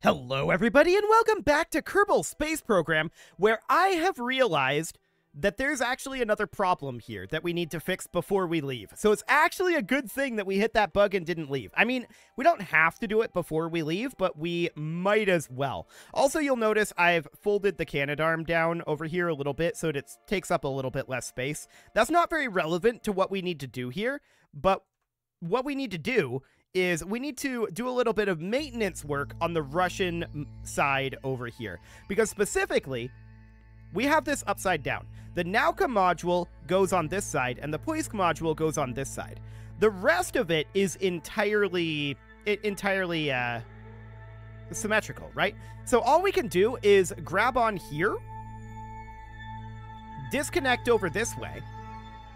Hello everybody and welcome back to Kerbal Space Program, where I have realized that there's actually another problem here that we need to fix before we leave. So it's actually a good thing that we hit that bug and didn't leave. I mean, we don't have to do it before we leave, but we might as well. Also, you'll notice I've folded the Canadarm down over here a little bit so that it takes up a little bit less space. That's not very relevant to what we need to do here, but what we need to do is we need to do a little bit of maintenance work on the Russian side over here. Because specifically, we have this upside down. The Nauka module goes on this side, and the Poisk module goes on this side. The rest of it is entirely symmetrical, right? So all we can do is grab on here, disconnect over this way,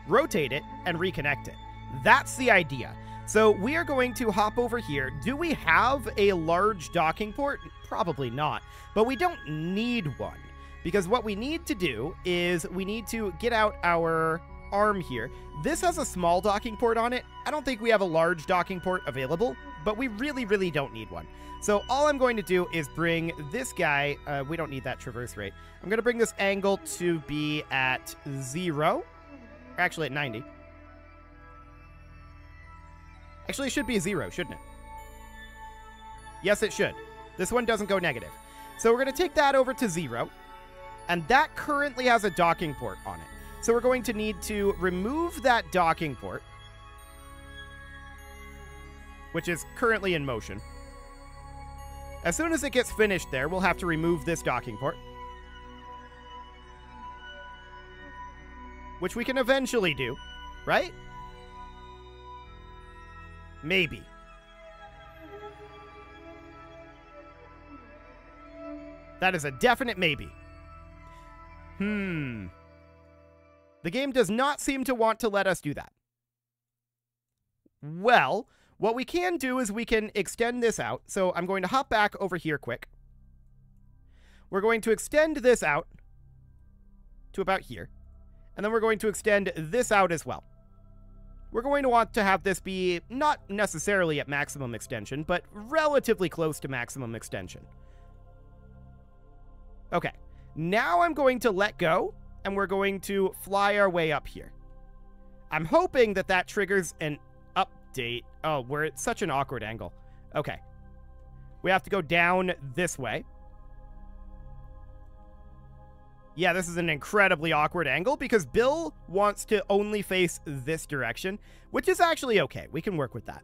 rotate it, and reconnect it. That's the idea. So we are going to hop over here. Do we have a large docking port? Probably not, but we don't need one, because what we need to do is we need to get out our arm here. This has a small docking port on it. I don't think we have a large docking port available, but we really don't need one. So all I'm going to do is bring this guy, we don't need that traverse rate. I'm going to bring this angle to be at 0, or actually at 90. Actually, it should be 0, shouldn't it? Yes, it should. This one doesn't go negative. So we're going to take that over to 0. And that currently has a docking port on it. So we're going to need to remove that docking port, which is currently in motion. As soon as it gets finished there, we'll have to remove this docking port, which we can eventually do, right? Maybe. That is a definite maybe. The game does not seem to want to let us do that. Well, what we can do is we can extend this out. So I'm going to hop back over here quick. We're going to extend this out to about here. And then we're going to extend this out as well. We're going to want to have this be not necessarily at maximum extension, but relatively close to maximum extension. Okay, now I'm going to let go, and we're going to fly our way up here. I'm hoping that that triggers an update. Oh, we're at such an awkward angle. Okay, we have to go down this way. Yeah, this is an incredibly awkward angle because Bill wants to only face this direction, which is actually okay. We can work with that.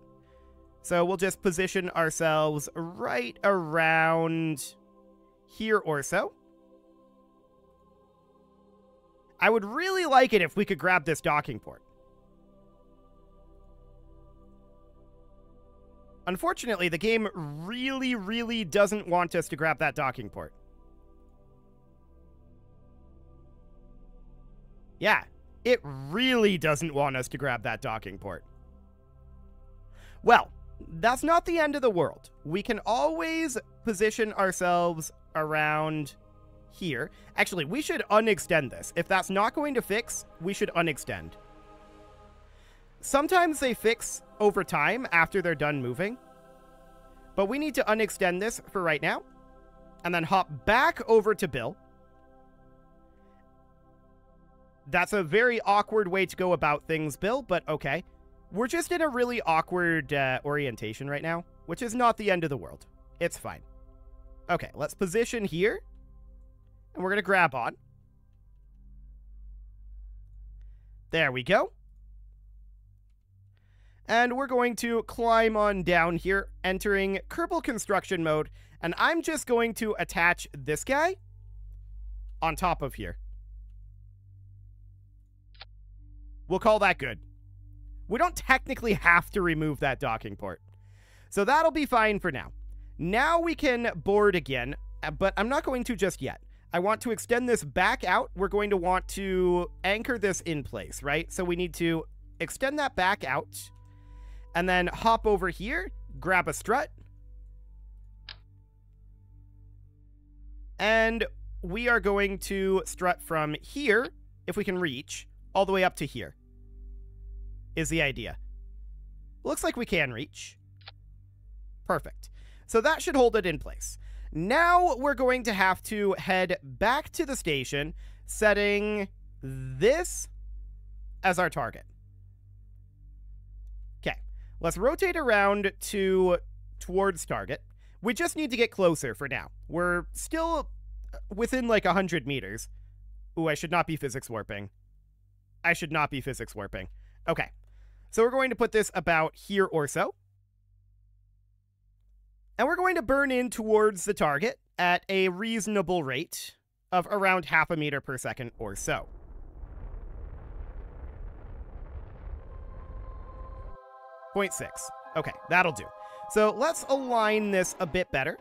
So we'll just position ourselves right around here or so. I would really like it if we could grab this docking port. Unfortunately, the game really doesn't want us to grab that docking port. Yeah, it really doesn't want us to grab that docking port. Well, that's not the end of the world. We can always position ourselves around here. Actually, we should unextend this. If that's not going to fix, we should unextend. Sometimes they fix over time after they're done moving, but we need to unextend this for right now, and then hop back over to Bill. That's a very awkward way to go about things, Bill, but okay. We're just in a really awkward orientation right now, which is not the end of the world. It's fine. Okay, let's position here, and we're going to grab on. There we go. And we're going to climb on down here, entering Kerbal construction mode, and I'm just going to attach this guy on top of here. We'll call that good. We don't technically have to remove that docking port. So that'll be fine for now. Now we can board again, but I'm not going to just yet. I want to extend this back out. We're going to want to anchor this in place, right? So we need to extend that back out and then hop over here, grab a strut. And we are going to strut from here, if we can reach, all the way up to here, is the idea. Looks like we can reach. Perfect. So that should hold it in place. Now we're going to have to head back to the station, setting this as our target. Okay, let's rotate around towards target. We just need to get closer for now. We're still within like 100 meters. Ooh, I should not be physics warping. I should not be physics warping. Okay, so we're going to put this about here or so. And we're going to burn in towards the target at a reasonable rate of around 0.5 meter per second or so. .6. Okay, that'll do. So let's align this a bit better.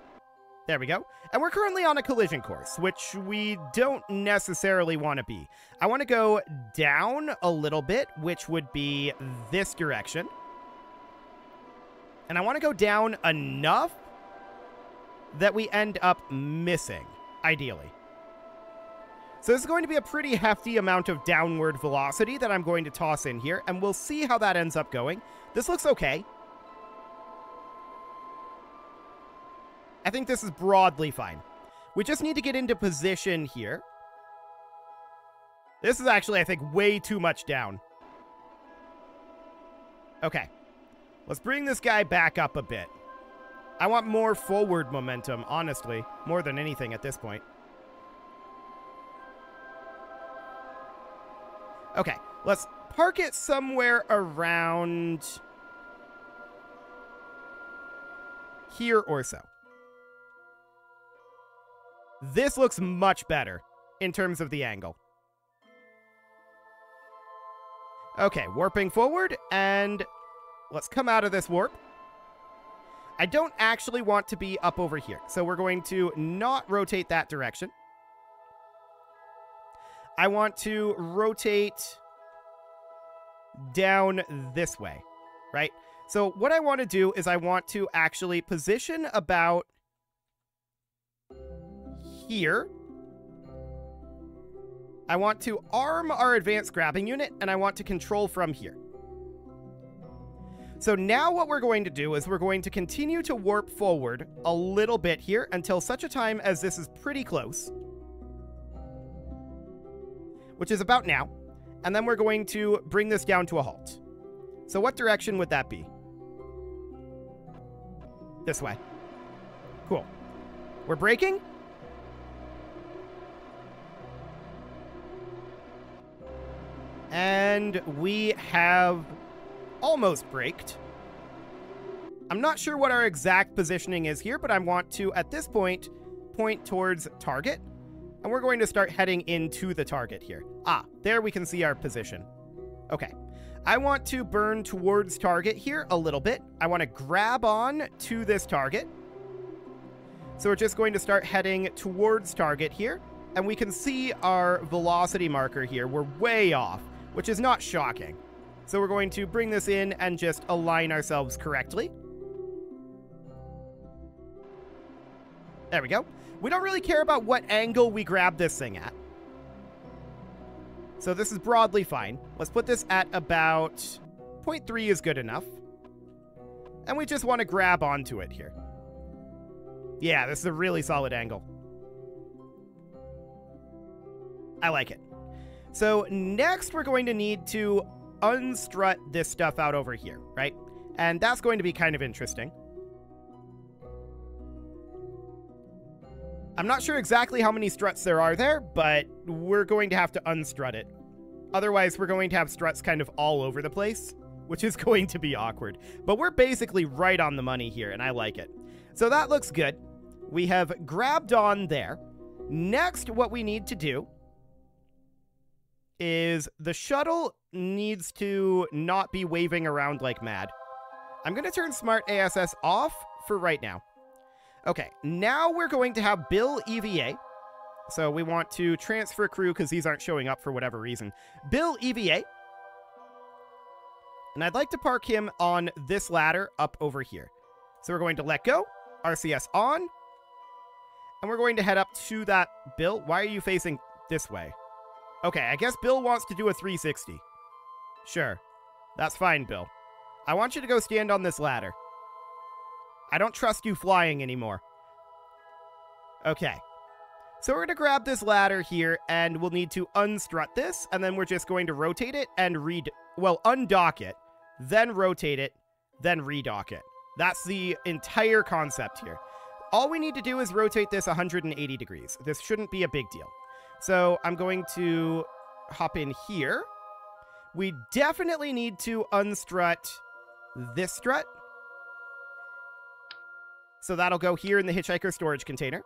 There we go. And we're currently on a collision course, which we don't necessarily want to be. I want to go down a little bit, which would be this direction. And I want to go down enough that we end up missing, ideally. So this is going to be a pretty hefty amount of downward velocity that I'm going to toss in here, and we'll see how that ends up going. This looks okay. I think this is broadly fine. We just need to get into position here. This is actually, I think, way too much down. Okay. Let's bring this guy back up a bit. I want more forward momentum, honestly, more than anything at this point. Okay, let's park it somewhere around here or so. This looks much better in terms of the angle. Okay, warping forward, and let's come out of this warp. I don't actually want to be up over here, so we're going to not rotate that direction. I want to rotate down this way, right? So what I want to do is I want to actually position about here. I want to arm our advanced grabbing unit, and I want to control from here. So now what we're going to do is we're going to continue to warp forward a little bit here until such a time as this is pretty close, which is about now. And then we're going to bring this down to a halt. So what direction would that be? This way. Cool. We're braking. And we have almost braked. I'm not sure what our exact positioning is here, but I want to, at this point towards target. And we're going to start heading into the target here. Ah, there we can see our position. Okay. I want to burn towards target here a little bit. I want to grab on to this target. So we're just going to start heading towards target here. And we can see our velocity marker here. We're way off, which is not shocking. So we're going to bring this in and just align ourselves correctly. There we go. We don't really care about what angle we grab this thing at. So this is broadly fine. Let's put this at about 0.3 is good enough. And we just want to grab onto it here. Yeah, this is a really solid angle. I like it. So next we're going to need to unstrut this stuff out over here, right? And that's going to be kind of interesting. I'm not sure exactly how many struts there are there, but we're going to have to unstrut it. Otherwise, we're going to have struts kind of all over the place, which is going to be awkward. But we're basically right on the money here, and I like it. So that looks good. We have grabbed on there. Next, what we need to do is the shuttle needs to not be waving around like mad. I'm going to turn Smart ASS off for right now. Okay, now we're going to have Bill EVA. So we want to transfer crew because these aren't showing up for whatever reason. Bill EVA. And I'd like to park him on this ladder up over here. So we're going to let go, RCS on, and we're going to head up to that Bill. Why are you facing this way? Okay, I guess Bill wants to do a 360. Sure, that's fine, Bill. I want you to go stand on this ladder. I don't trust you flying anymore. Okay. So we're going to grab this ladder here, and we'll need to unstrut this, and then we're just going to rotate it and undock it, then rotate it, then redock it. That's the entire concept here. All we need to do is rotate this 180 degrees. This shouldn't be a big deal. So I'm going to hop in here. We definitely need to unstrut this strut. So that'll go here in the hitchhiker storage container.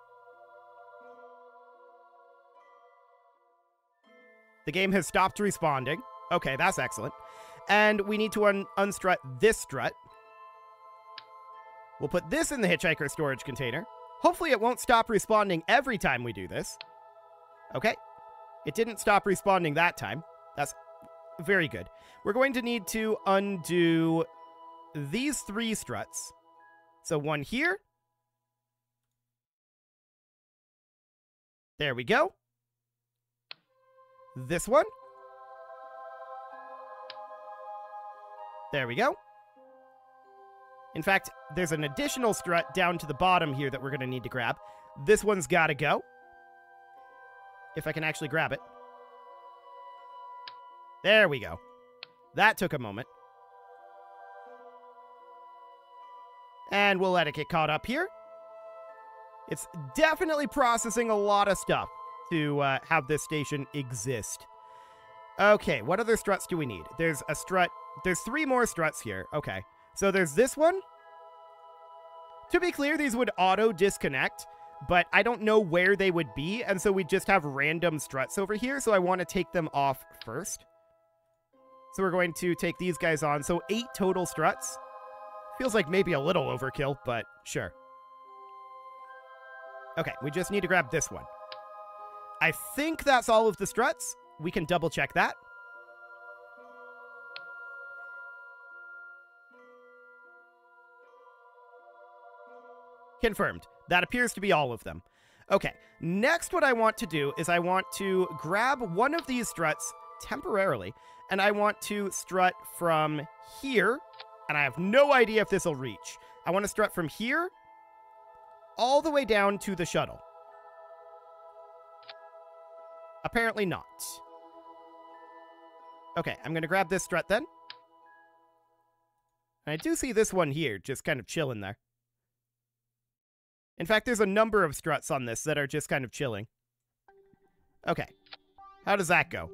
The game has stopped responding. Okay, that's excellent. And we need to unstrut this strut. We'll put this in the hitchhiker storage container. Hopefully it won't stop responding every time we do this. Okay. It didn't stop responding that time. That's very good. We're going to need to undo these 3 struts. So one here. There we go. This one. There we go. In fact, there's an additional strut down to the bottom here that we're going to need to grab. This one's got to go. If I can actually grab it. There we go. That took a moment. And we'll let it get caught up here. It's definitely processing a lot of stuff to have this station exist. Okay, what other struts do we need? There's a strut. There's 3 more struts here. Okay, so there's this one. To be clear, these would auto-disconnect, but I don't know where they would be, and so we just have random struts over here, so I want to take them off first. So we're going to take these guys on. So 8 total struts. Feels like maybe a little overkill, but sure. Okay, we just need to grab this one. I think that's all of the struts. We can double check that. Confirmed. That appears to be all of them. Okay, next what I want to do is I want to grab one of these struts temporarily, and I want to strut from here, and I have no idea if this will reach. I want to strut from here all the way down to the shuttle. Apparently not. Okay, I'm going to grab this strut then. And I do see this one here just kind of chilling there. In fact, there's a number of struts on this that are just kind of chilling. Okay. How does that go?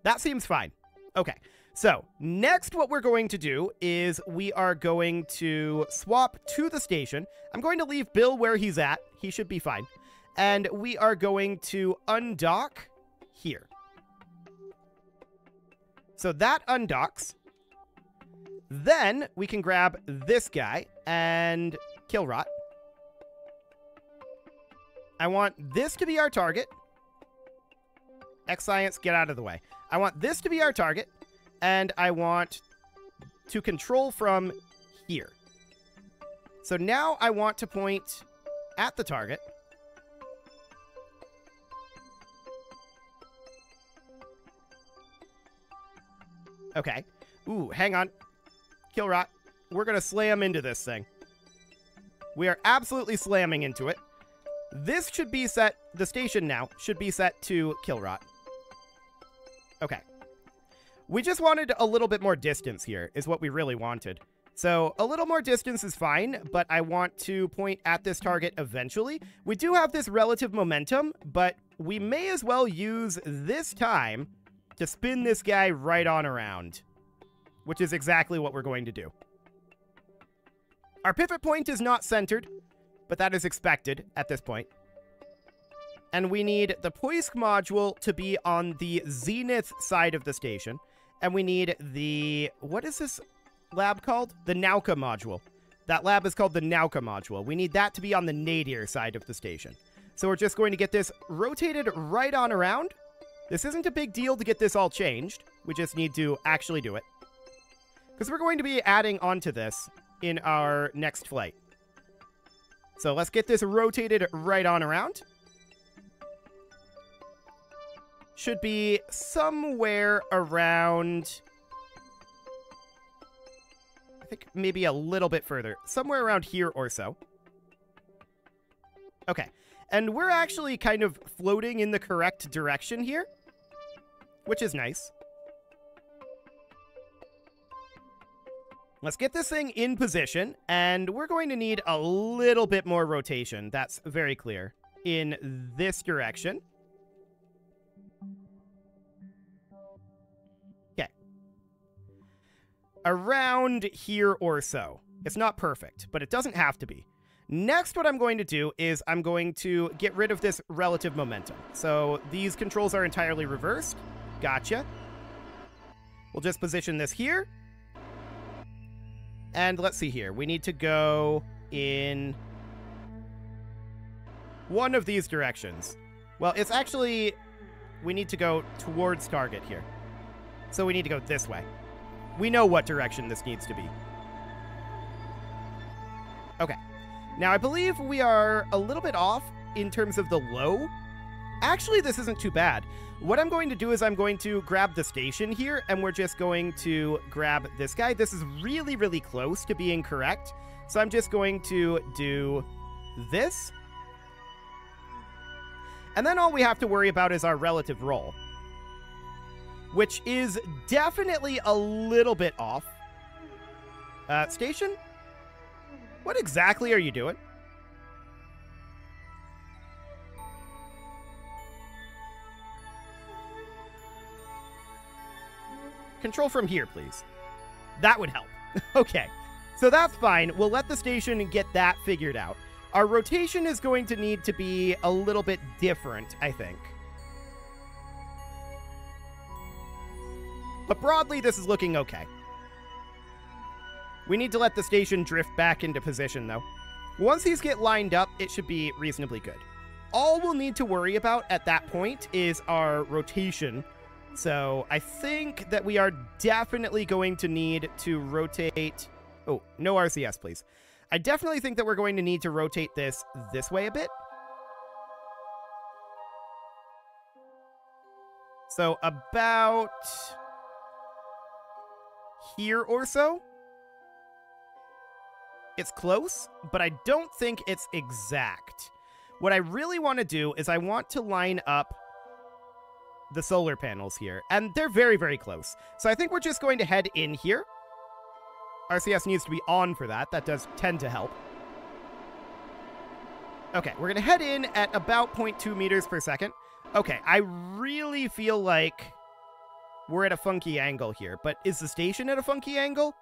That seems fine. Okay. So, next what we're going to do is we are going to swap to the station. I'm going to leave Bill where he's at. He should be fine. And we are going to undock here. So that undocks. Then we can grab this guy and kill Rot. I want this to be our target. X-Science, get out of the way. I want this to be our target, and I want to control from here. So now I want to point at the target. Okay. Ooh, hang on. Kill Rot. We're going to slam into this thing. We are absolutely slamming into it. This should be set, the station now, should be set to kill Rot. Okay. We just wanted a little bit more distance here, is what we really wanted. So, a little more distance is fine, but I want to point at this target eventually. We do have this relative momentum, but we may as well use this time to spin this guy right on around, which is exactly what we're going to do. Our pivot point is not centered, but that is expected at this point. And we need the Poisk module to be on the zenith side of the station. And we need the... what is this lab called? The Nauka module. That lab is called the Nauka module. We need that to be on the nadir side of the station. So we're just going to get this rotated right on around. This isn't a big deal to get this all changed. We just need to actually do it. Because we're going to be adding onto this in our next flight. So let's get this rotated right on around. Should be somewhere around... I think maybe a little bit further. Somewhere around here or so. Okay. And we're actually kind of floating in the correct direction here, which is nice. Let's get this thing in position, and we're going to need a little bit more rotation. That's very clear. In this direction. Okay. Around here or so. It's not perfect, but it doesn't have to be. Next, what I'm going to do is I'm going to get rid of this relative momentum. So these controls are entirely reversed. Gotcha. We'll just position this here. And let's see here. We need to go in one of these directions. Well, it's actually... we need to go towards target here. So we need to go this way. We know what direction this needs to be. Okay. Now, I believe we are a little bit off in terms of the low. Actually, this isn't too bad. What I'm going to do is I'm going to grab the station here, and we're just going to grab this guy. This is really, really close to being correct. So I'm just going to do this. And then all we have to worry about is our relative roll, which is definitely a little bit off. Station? What exactly are you doing? Control from here, please. That would help. Okay, so that's fine. We'll let the station get that figured out. Our rotation is going to need to be a little bit different, I think. But broadly, this is looking okay. We need to let the station drift back into position, though. Once these get lined up, it should be reasonably good. All we'll need to worry about at that point is our rotation. So I think that we are definitely going to need to rotate... oh, no RCS, please. I definitely think that we're going to need to rotate this way a bit. So about here or so. It's close, but I don't think it's exact. What I really want to do is I want to line up the solar panels here, and they're very, very close. So I think we're just going to head in here. RCS needs to be on for that. That does tend to help. Okay, we're going to head in at about 0.2 meters per second. Okay, I really feel like we're at a funky angle here, but is the station at a funky angle?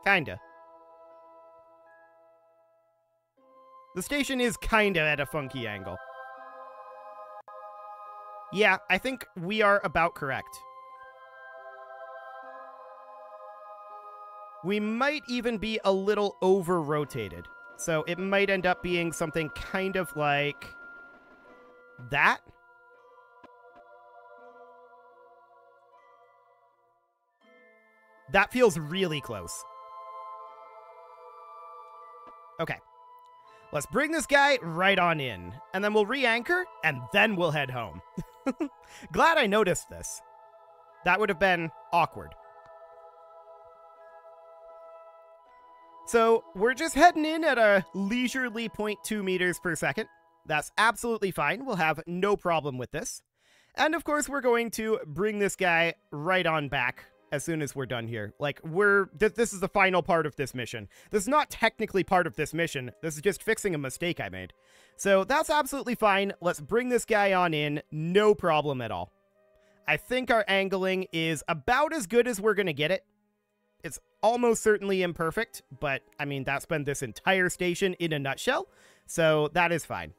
Kinda. The station is kinda at a funky angle. Yeah, I think we are about correct. We might even be a little over-rotated. So it might end up being something kind of like that. That feels really close. Okay. Let's bring this guy right on in, and then we'll re-anchor, and then we'll head home. Glad I noticed this. That would have been awkward. So we're just heading in at a leisurely 0.2 meters per second. That's absolutely fine. We'll have no problem with this. And of course, we're going to bring this guy right on back as soon as we're done here. Like, this is the final part of this mission. This is not technically part of this mission. This is just fixing a mistake I made. So that's absolutely fine. Let's bring this guy on in. No problem at all. I think our angling is about as good as we're going to get it. It's almost certainly imperfect, but, I mean, that's been this entire station in a nutshell, so that is fine.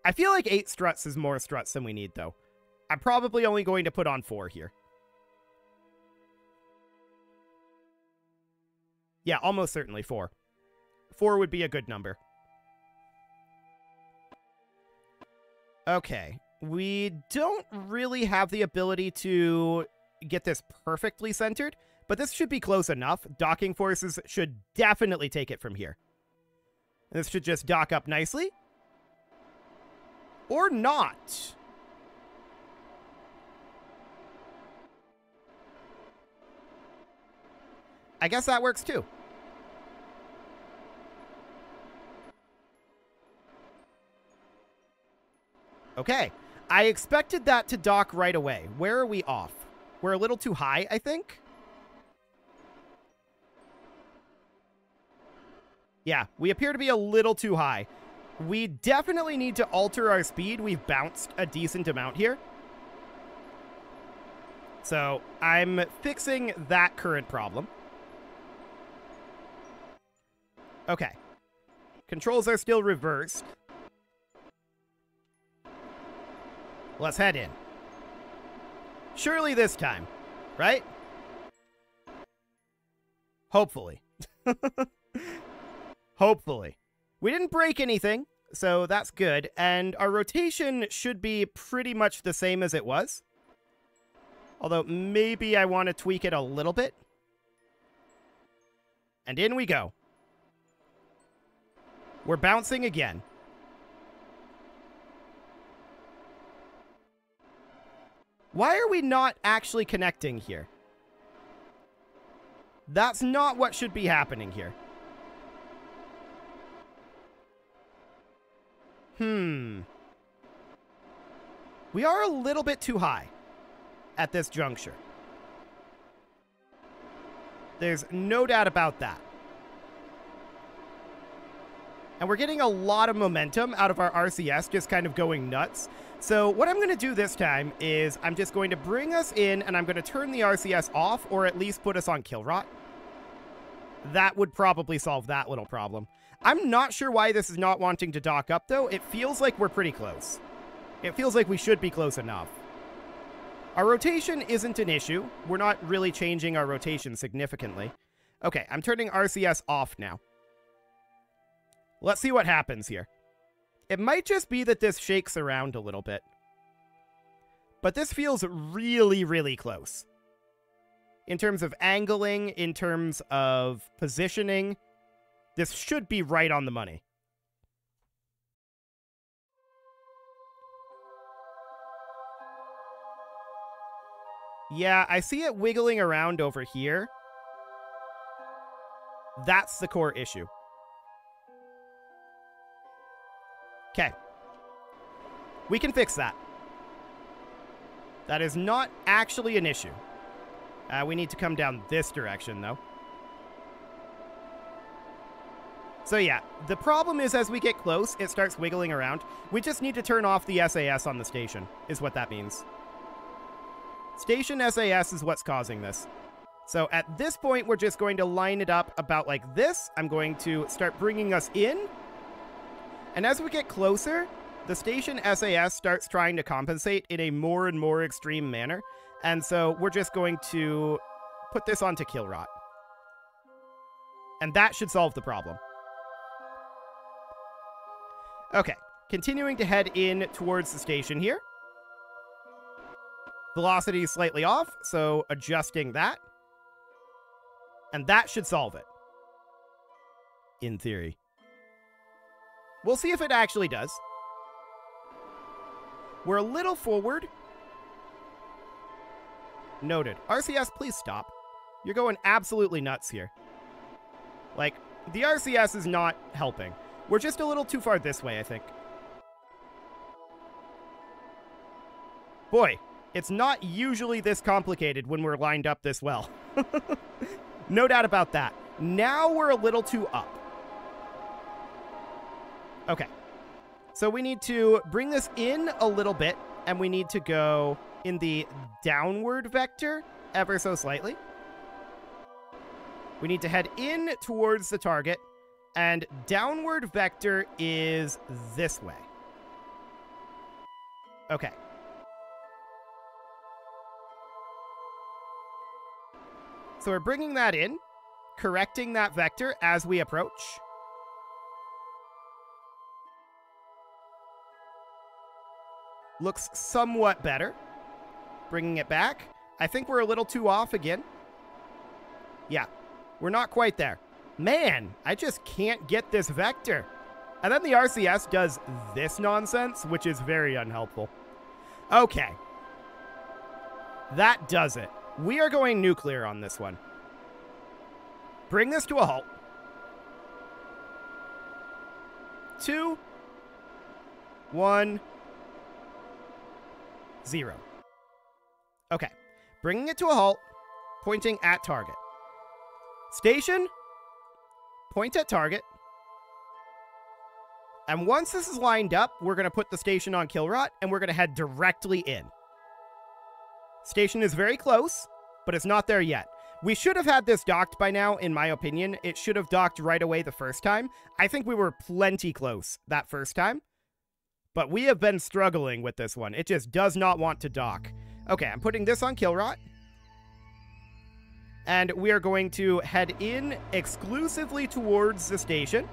I feel like 8 struts is more struts than we need, though. I'm probably only going to put on 4 here. Yeah, almost certainly 4. 4 would be a good number. Okay. We don't really have the ability to get this perfectly centered, but this should be close enough. Docking forces should definitely take it from here. This should just dock up nicely. Or not. I guess that works too. Okay. I expected that to dock right away. Where are we off? We're a little too high, I think. Yeah, we appear to be a little too high. We definitely need to alter our speed. We've bounced a decent amount here. So I'm fixing that current problem. Okay. Controls are still reversed. Let's head in. Surely this time, right? Hopefully. Hopefully. We didn't break anything, so that's good. And our rotation should be pretty much the same as it was. Although maybe I want to tweak it a little bit. And in we go. We're bouncing again. Why are we not actually connecting here? That's not what should be happening here. We are a little bit too high at this juncture. There's no doubt about that. And we're getting a lot of momentum out of our RCS just kind of going nuts. So what I'm going to do this time is I'm just going to bring us in and I'm going to turn the RCS off or at least put us on kill rot. That would probably solve that little problem. I'm not sure why this is not wanting to dock up, though. It feels like we're pretty close. It feels like we should be close enough. Our rotation isn't an issue. We're not really changing our rotation significantly. Okay, I'm turning RCS off now. Let's see what happens here. It might just be that this shakes around a little bit. But this feels really, really close. In terms of angling, in terms of positioning, this should be right on the money. Yeah, I see it wiggling around over here. That's the core issue. Okay. We can fix that. That is not actually an issue. We need to come down this direction, though. So yeah, the problem is as we get close, it starts wiggling around. We just need to turn off the SAS on the station, is what that means. Station SAS is what's causing this. So at this point, we're just going to line it up about like this. I'm going to start bringing us in. And as we get closer, the station SAS starts trying to compensate in a more and more extreme manner. And so we're just going to put this onto kill rot. And that should solve the problem. Okay, continuing to head in towards the station here. Velocity is slightly off, so adjusting that. And that should solve it. In theory. We'll see if it actually does. We're a little forward. Noted. RCS, please stop. You're going absolutely nuts here. Like, the RCS is not helping. We're just a little too far this way, I think. Boy, it's not usually this complicated when we're lined up this well. No doubt about that. Now we're a little too up. Okay. So we need to bring this in a little bit, and we need to go in the downward vector ever so slightly. We need to head in towards the target, and downward vector is this way. Okay. So we're bringing that in, correcting that vector as we approach. Looks somewhat better. Bringing it back. I think we're a little too off again. Yeah, we're not quite there. Man, I just can't get this vector. And then the RCS does this nonsense, which is very unhelpful. Okay. That does it. We are going nuclear on this one. Bring this to a halt. 2, 1, 0. Okay. Bringing it to a halt, pointing at target. Station, point at target. And once this is lined up, we're going to put the station on kill rot, and we're going to head directly in. Station is very close, but it's not there yet. We should have had this docked by now, in my opinion. It should have docked right away the first time. I think we were plenty close that first time. But we have been struggling with this one. It just does not want to dock. Okay, I'm putting this on kill rot. And we are going to head in exclusively towards the station.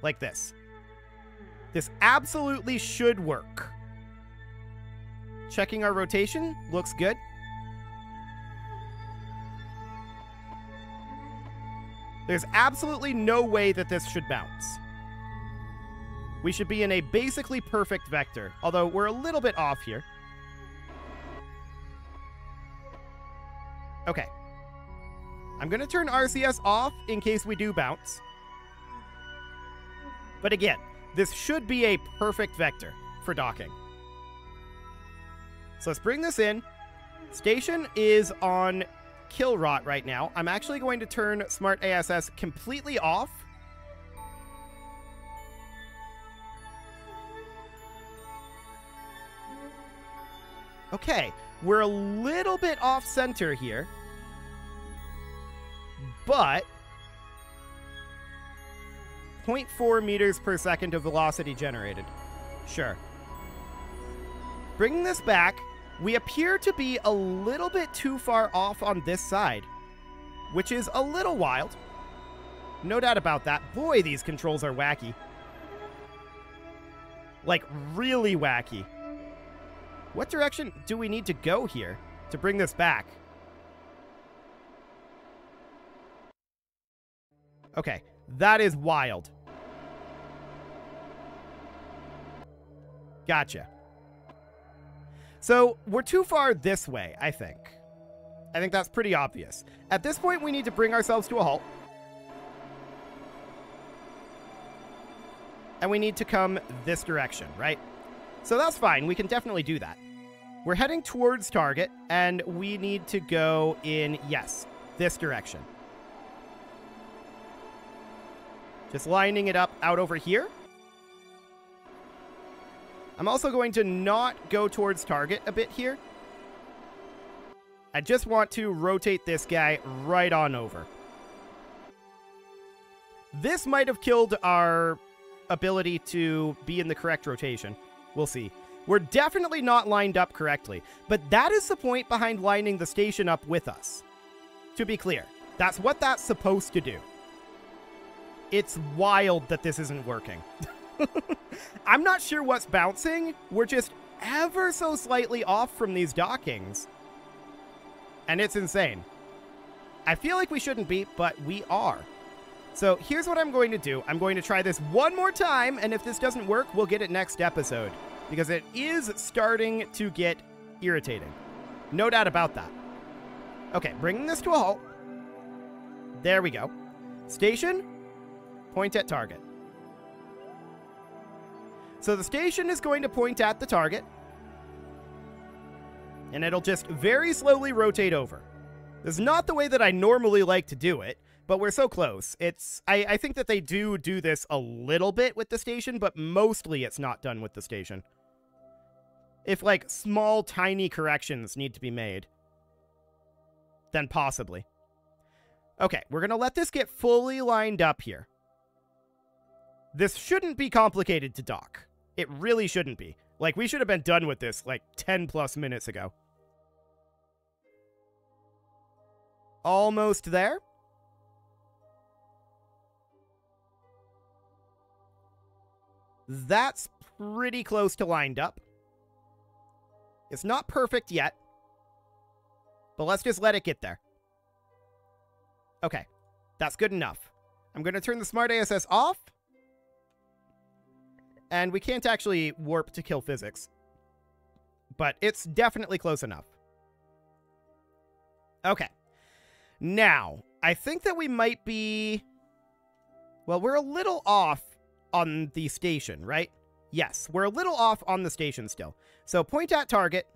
Like this. This absolutely should work. Checking our rotation. Looks good. There's absolutely no way that this should bounce. We should be in a basically perfect vector, although we're a little bit off here. Okay. I'm going to turn RCS off in case we do bounce. But again, this should be a perfect vector for docking. So let's bring this in. Station is on kill rot right now. I'm actually going to turn Smart ASS completely off. Okay, we're a little bit off center here. But 0.4 meters per second of velocity generated. Sure. Bringing this back, we appear to be a little bit too far off on this side, which is a little wild. No doubt about that. Boy, these controls are wacky. Like, really wacky. What direction do we need to go here to bring this back? Okay, that is wild. Gotcha. So, we're too far this way, I think. I think that's pretty obvious. At this point, we need to bring ourselves to a halt. And we need to come this direction, right? So that's fine. We can definitely do that. We're heading towards target, and we need to go in, yes, this direction. Just lining it up out over here. I'm also going to not go towards target a bit here. I just want to rotate this guy right on over. This might have killed our ability to be in the correct rotation. We'll see. We're definitely not lined up correctly, but that is the point behind lining the station up with us. To be clear, that's what that's supposed to do. It's wild that this isn't working. I'm not sure what's bouncing. We're just ever so slightly off from these dockings. And it's insane. I feel like we shouldn't be, but we are. So here's what I'm going to do. I'm going to try this one more time, and if this doesn't work, we'll get it next episode. Because it is starting to get irritating. No doubt about that. Okay, bringing this to a halt. There we go. Station, point at target. So the station is going to point at the target. And it'll just very slowly rotate over. This is not the way that I normally like to do it, but we're so close. I think that they do this a little bit with the station, but mostly it's not done with the station. If, like, small, tiny corrections need to be made, then possibly. Okay, we're going to let this get fully lined up here. This shouldn't be complicated to dock. It really shouldn't be. Like, we should have been done with this, like, 10 plus minutes ago. Almost there. That's pretty close to lined up. It's not perfect yet, but let's just let it get there. Okay, that's good enough. I'm going to turn the Smart ASS off. And we can't actually warp to kill physics, but it's definitely close enough. Okay. Now, I think that we might be... Well, we're a little off on the station, right? Yes, we're a little off on the station still. So point at target.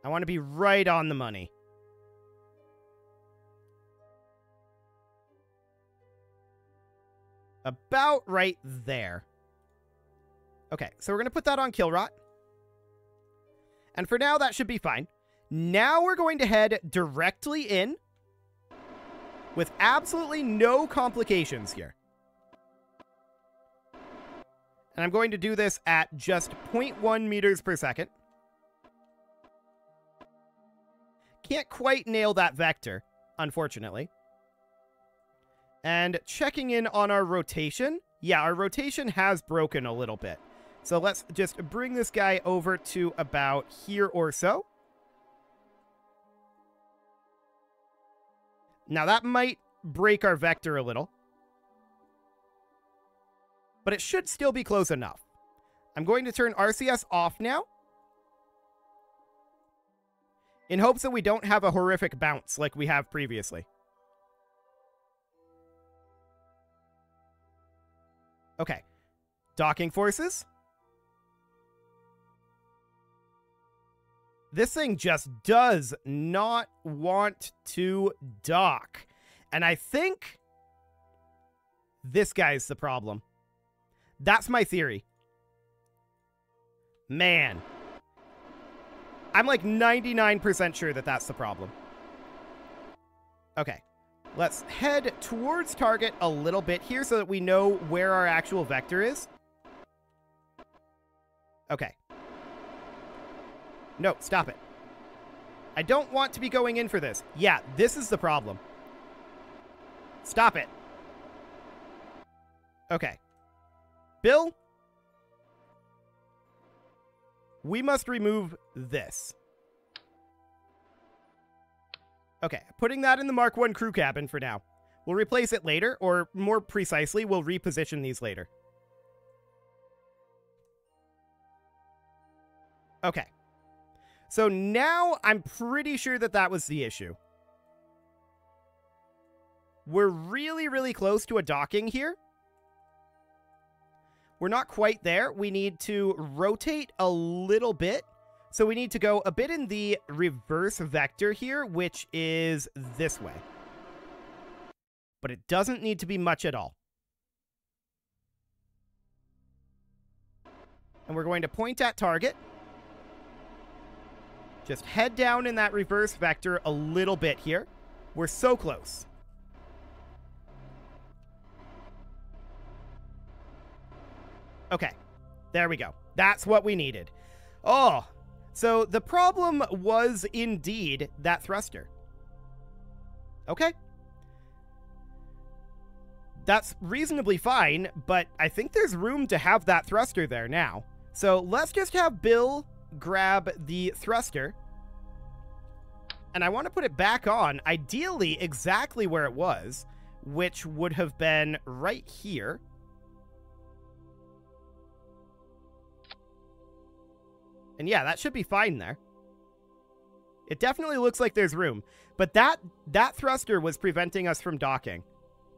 I want to be right on the money. About right there. Okay, so we're going to put that on kill rot. And for now, that should be fine. Now we're going to head directly in with absolutely no complications here. And I'm going to do this at just 0.1 meters per second. Can't quite nail that vector, unfortunately. And checking in on our rotation. Yeah, our rotation has broken a little bit. So let's just bring this guy over to about here or so. Now that might break our vector a little, but it should still be close enough. I'm going to turn RCS off now in hopes that we don't have a horrific bounce like we have previously. Okay, docking forces. This thing just does not want to dock. And I think this guy's the problem. That's my theory. Man. I'm like 99% sure that that's the problem. Okay. Let's head towards target a little bit here so that we know where our actual vector is. Okay. No, stop it. I don't want to be going in for this. Yeah, this is the problem. Stop it. Okay. Bill, we must remove this. Okay, putting that in the Mark 1 crew cabin for now. We'll replace it later, or more precisely, we'll reposition these later. Okay. So now I'm pretty sure that that was the issue. We're really, really close to a docking here. We're not quite there. We need to rotate a little bit. So we need to go a bit in the reverse vector here, which is this way. But it doesn't need to be much at all. And we're going to point at target. Just head down in that reverse vector a little bit here. We're so close. Okay, there we go. That's what we needed. Oh, so the problem was indeed that thruster. Okay. That's reasonably fine, but I think there's room to have that thruster there now. So let's just have Bill grab the thruster. And I want to put it back on, ideally exactly where it was, which would have been right here. And yeah, that should be fine there. It definitely looks like there's room. But that thruster was preventing us from docking.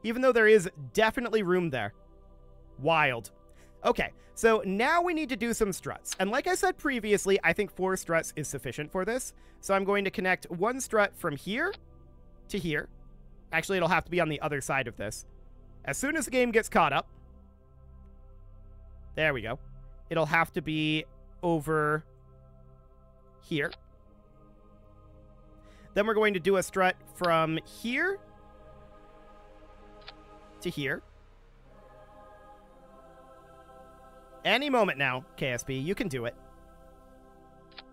Even though there is definitely room there. Wild. Okay, so now we need to do some struts. And like I said previously, I think 4 struts is sufficient for this. So I'm going to connect 1 strut from here to here. Actually, it'll have to be on the other side of this. As soon as the game gets caught up. There we go. It'll have to be over here. Then we're going to do a strut from here to here. Any moment now, KSP, you can do it.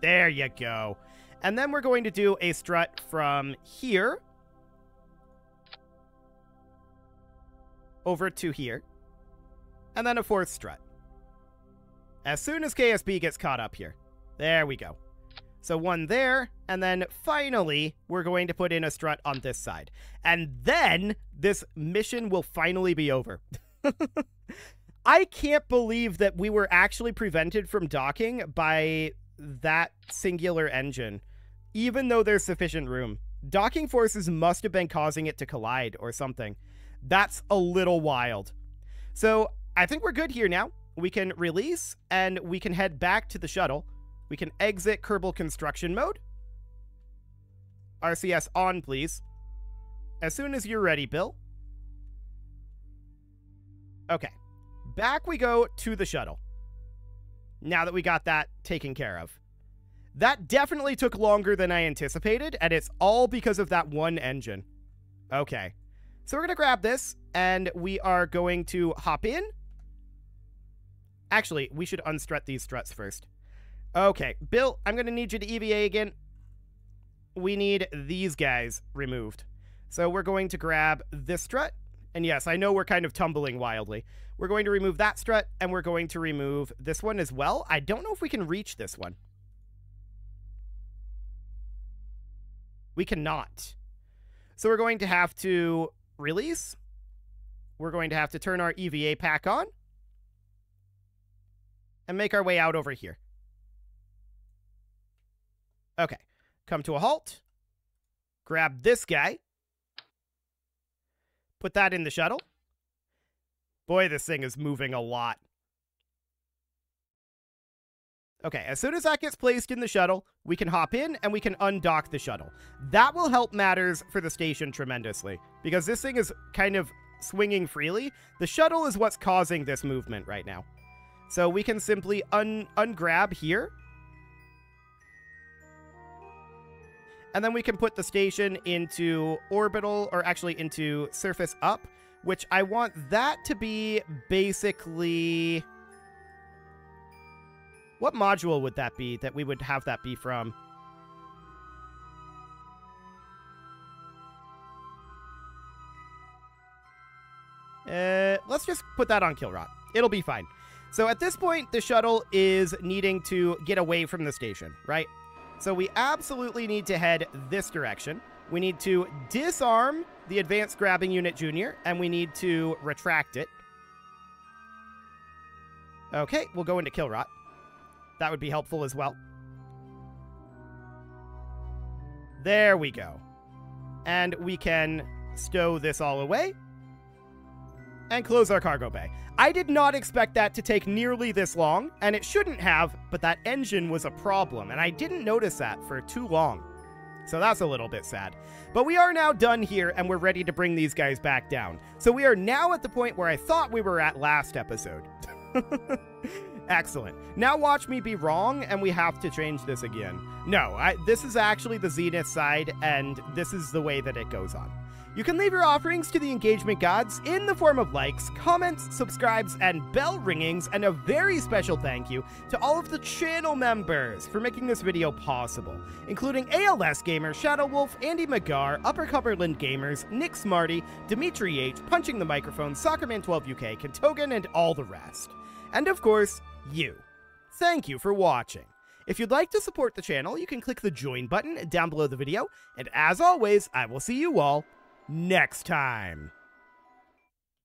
There you go. And then we're going to do a strut from here over to here. And then a 4th strut. As soon as KSP gets caught up here. There we go. So 1 there, and then finally, we're going to put in a strut on this side. And then this mission will finally be over. I can't believe that we were actually prevented from docking by that singular engine, even though there's sufficient room. Docking forces must have been causing it to collide or something. That's a little wild. So I think we're good here now. we can release, and we can head back to the shuttle. We can exit Kerbal construction mode. RCS on, please. As soon as you're ready, Bill. Okay. Back we go to the shuttle. Now that we got that taken care of. That definitely took longer than I anticipated, and it's all because of that one engine. Okay. So we're going to grab this, and we are going to hop in. Actually, we should unstrut these struts first. Okay, Bill, I'm going to need you to EVA again. We need these guys removed. So we're going to grab this strut. And yes, I know we're kind of tumbling wildly. We're going to remove that strut, and we're going to remove this one as well. I don't know if we can reach this one. We cannot. So we're going to have to release. We're going to have to turn our EVA pack on. And make our way out over here. Okay. Come to a halt. Grab this guy. Put that in the shuttle. Boy, this thing is moving a lot. Okay, as soon as that gets placed in the shuttle, we can hop in and we can undock the shuttle. That will help matters for the station tremendously, because this thing is kind of swinging freely. The shuttle is what's causing this movement right now. So we can simply ungrab here. And then we can put the station into orbital, or actually into surface up, which I want that to be basically... What module would that be that we would have that be from? Let's just put that on Killrot. It'll be fine. So at this point, the shuttle is needing to get away from the station, right? So we absolutely need to head this direction. We need to disarm the Advanced Grabbing Unit Junior, and we need to retract it. Okay, we'll go into Killrot. That would be helpful as well. There we go. And we can stow this all away. And close our cargo bay. I did not expect that to take nearly this long, and it shouldn't have, but that engine was a problem, and I didn't notice that for too long. So that's a little bit sad. But we are now done here, and we're ready to bring these guys back down. So we are now at the point where I thought we were at last episode. Excellent. Now watch me be wrong, and we have to change this again. No, this is actually the Zenith side, and this is the way that it goes on. You can leave your offerings to the engagement gods in the form of likes, comments, subscribes, and bell ringings, and a very special thank you to all of the channel members for making this video possible, including ALS Gamer, Shadow Wolf, Andy McGar, Upper Cumberland Gamers, Nick Smarty, Dimitri H, Punching the Microphone, Soccerman12 UK, Kentogan, and all the rest. And of course, you. Thank you for watching. If you'd like to support the channel, you can click the join button down below the video, and as always, I will see you all next time.